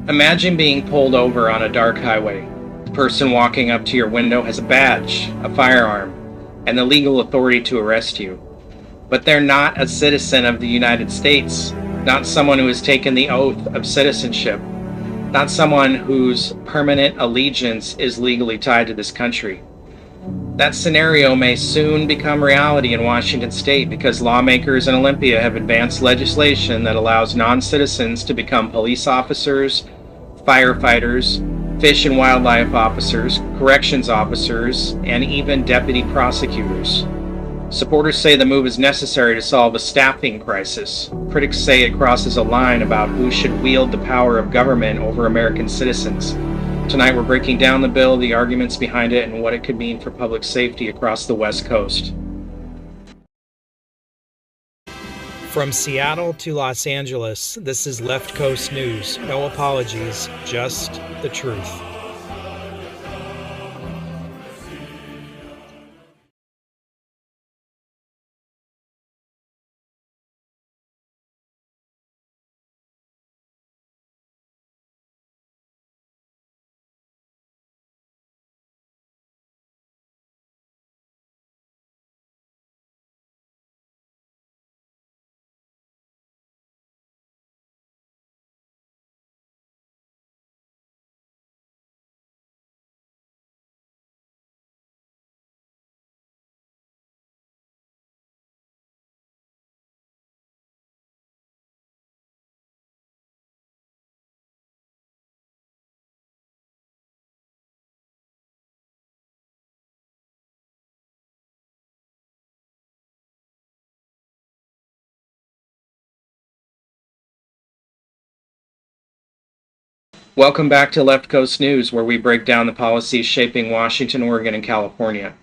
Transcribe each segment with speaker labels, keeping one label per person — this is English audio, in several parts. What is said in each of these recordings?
Speaker 1: Imagine being pulled over on a dark highway. The person walking up to your window has a badge, a firearm, and the legal authority to arrest you. But they're not a citizen of the United States, not someone who has taken the oath of citizenship, not someone whose permanent allegiance is legally tied to this country. That scenario may soon become reality in Washington state because lawmakers in Olympia have advanced legislation that allows non-citizens to become police officers, firefighters, fish and wildlife officers, corrections officers, and even deputy prosecutors. Supporters say the move is necessary to solve a staffing crisis. Critics say it crosses a line about who should wield the power of government over American citizens. Tonight we're breaking down the bill, the arguments behind it, and what it could mean for public safety across the West Coast. From Seattle to Los Angeles, this is Left Coast News. No apologies, just the truth. Welcome back to Left Coast News, where we break down the policies shaping Washington, Oregon, and California.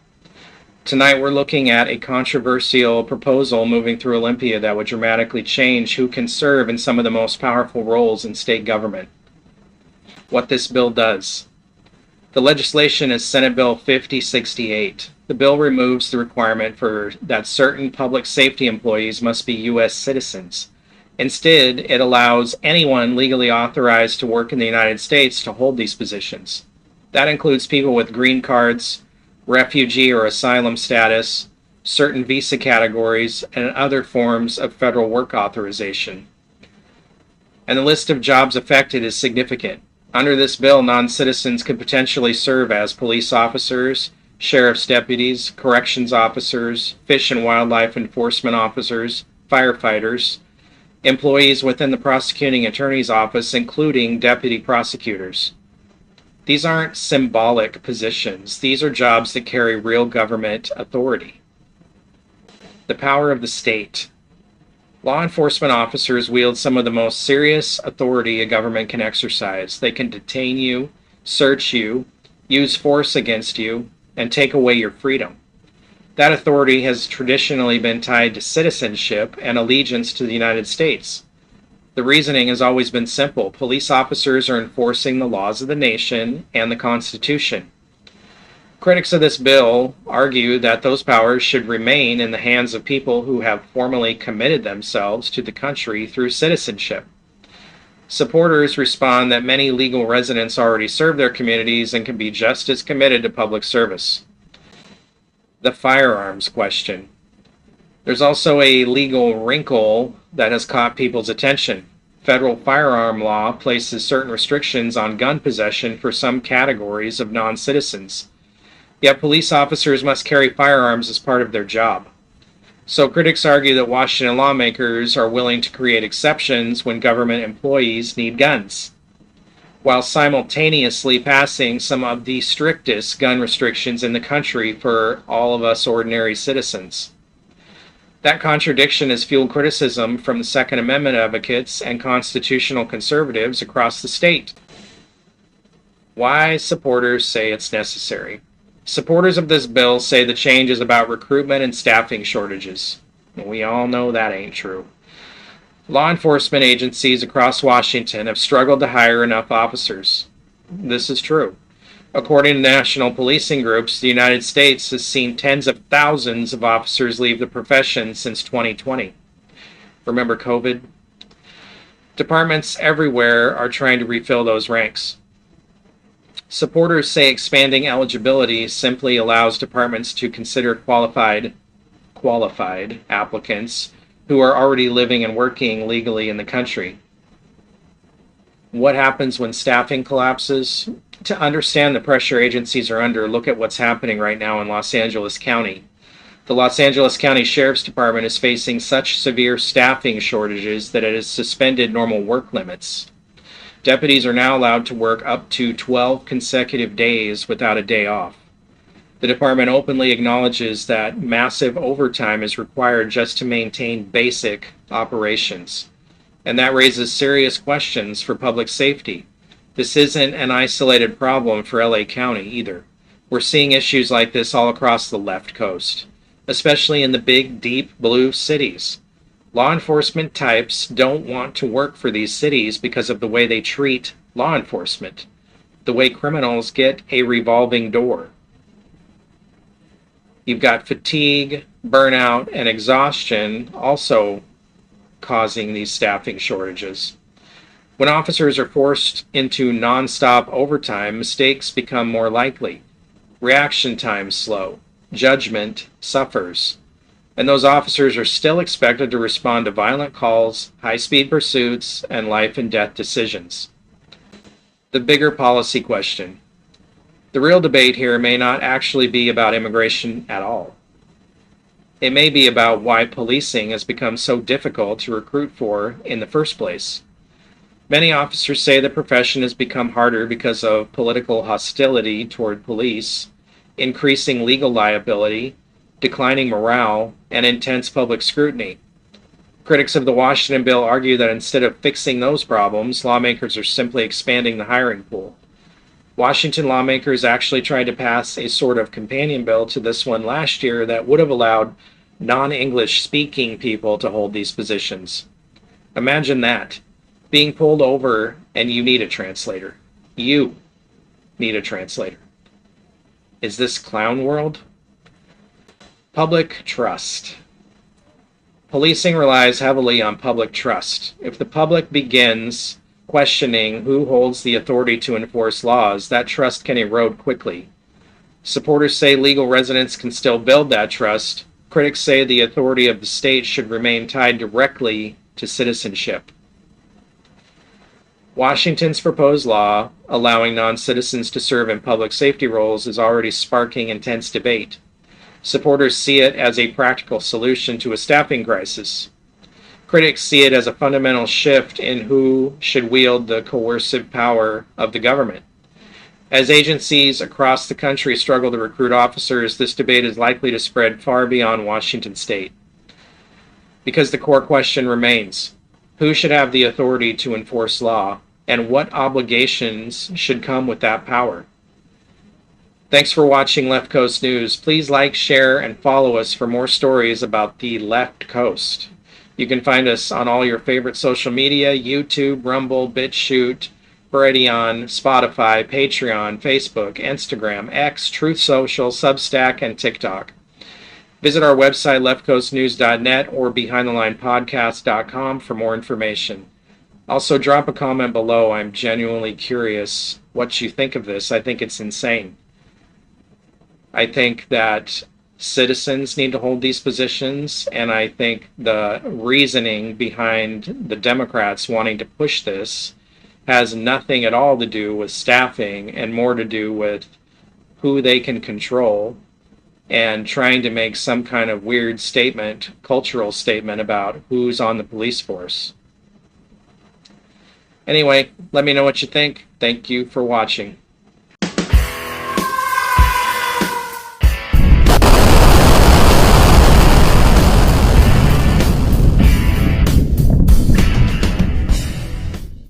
Speaker 1: Tonight we're looking at a controversial proposal moving through Olympia that would dramatically change who can serve in some of the most powerful roles in state government. What this bill does. The legislation is Senate Bill 5068. The bill removes the requirement for that certain public safety employees must be U.S. citizens. Instead, it allows anyone legally authorized to work in the United States to hold these positions. That includes people with green cards, refugee or asylum status, certain visa categories, and other forms of federal work authorization. And the list of jobs affected is significant. Under this bill, non-citizens could potentially serve as police officers, sheriff's deputies, corrections officers, fish and wildlife enforcement officers, firefighters, employees within the prosecuting attorney's office, including deputy prosecutors. These aren't symbolic positions. These are jobs that carry real government authority. The power of the state. Law enforcement officers wield some of the most serious authority a government can exercise. They can detain you, search you, use force against you, and take away your freedom. That authority has traditionally been tied to citizenship and allegiance to the United States. The reasoning has always been simple. Police officers are enforcing the laws of the nation and the Constitution. Critics of this bill argue that those powers should remain in the hands of people who have formally committed themselves to the country through citizenship. Supporters respond that many legal residents already serve their communities and can be just as committed to public service. The firearms question. There's also a legal wrinkle that has caught people's attention. Federal firearm law places certain restrictions on gun possession for some categories of non-citizens. Yet police officers must carry firearms as part of their job. So critics argue that Washington lawmakers are willing to create exceptions when government employees need guns, while simultaneously passing some of the strictest gun restrictions in the country for all of us ordinary citizens. That contradiction has fueled criticism from the Second Amendment advocates and constitutional conservatives across the state. Why supporters say it's necessary. Supporters of this bill say the change is about recruitment and staffing shortages. We all know that ain't true. Law enforcement agencies across Washington have struggled to hire enough officers. This is true. According to national policing groups, the United States has seen tens of thousands of officers leave the profession since 2020. Remember COVID? Departments everywhere are trying to refill those ranks. Supporters say expanding eligibility simply allows departments to consider qualified applicants who are already living and working legally in the country. What happens when staffing collapses? To understand the pressure agencies are under, look at what's happening right now in Los Angeles County. The Los Angeles County Sheriff's Department is facing such severe staffing shortages that it has suspended normal work limits. Deputies are now allowed to work up to 12 consecutive days without a day off. The department openly acknowledges that massive overtime is required just to maintain basic operations. And that raises serious questions for public safety. This isn't an isolated problem for LA County either. We're seeing issues like this all across the left coast, especially in the big, deep blue cities. Law enforcement types don't want to work for these cities because of the way they treat law enforcement, the way criminals get a revolving door. You've got fatigue, burnout, and exhaustion also causing these staffing shortages. When officers are forced into nonstop overtime, mistakes become more likely. Reaction times slow. Judgment suffers. And those officers are still expected to respond to violent calls, high-speed pursuits, and life and death decisions. The bigger policy question. The real debate here may not actually be about immigration at all. It may be about why policing has become so difficult to recruit for in the first place. Many officers say the profession has become harder because of political hostility toward police, increasing legal liability, declining morale, and intense public scrutiny. Critics of the Washington bill argue that instead of fixing those problems, lawmakers are simply expanding the hiring pool. Washington lawmakers actually tried to pass a sort of companion bill to this one last year that would have allowed non-English speaking people to hold these positions. Imagine that, being pulled over and you need a translator. You need a translator. Is this clown world? Public trust. Policing relies heavily on public trust. If the public begins questioning who holds the authority to enforce laws, that trust can erode quickly. Supporters say legal residents can still build that trust. Critics say the authority of the state should remain tied directly to citizenship. Washington's proposed law allowing non-citizens to serve in public safety roles is already sparking intense debate. Supporters see it as a practical solution to a staffing crisis. Critics see it as a fundamental shift in who should wield the coercive power of the government. As agencies across the country struggle to recruit officers, this debate is likely to spread far beyond Washington state. Because the core question remains, who should have the authority to enforce law, and what obligations should come with that power? Thanks for watching Left Coast News. Please like, share, and follow us for more stories about the left coast. You can find us on all your favorite social media, YouTube, Rumble, BitChute, Brighteon, Spotify, Patreon, Facebook, Instagram, X, Truth Social, Substack, and TikTok. Visit our website, leftcoastnews.net or behindthelinepodcast.com for more information. Also, drop a comment below. I'm genuinely curious what you think of this. I think it's insane. I think that citizens need to hold these positions, and I think the reasoning behind the Democrats wanting to push this has nothing at all to do with staffing and more to do with who they can control and trying to make some kind of weird statement, cultural statement about who's on the police force. Anyway, let me know what you think. Thank you for watching.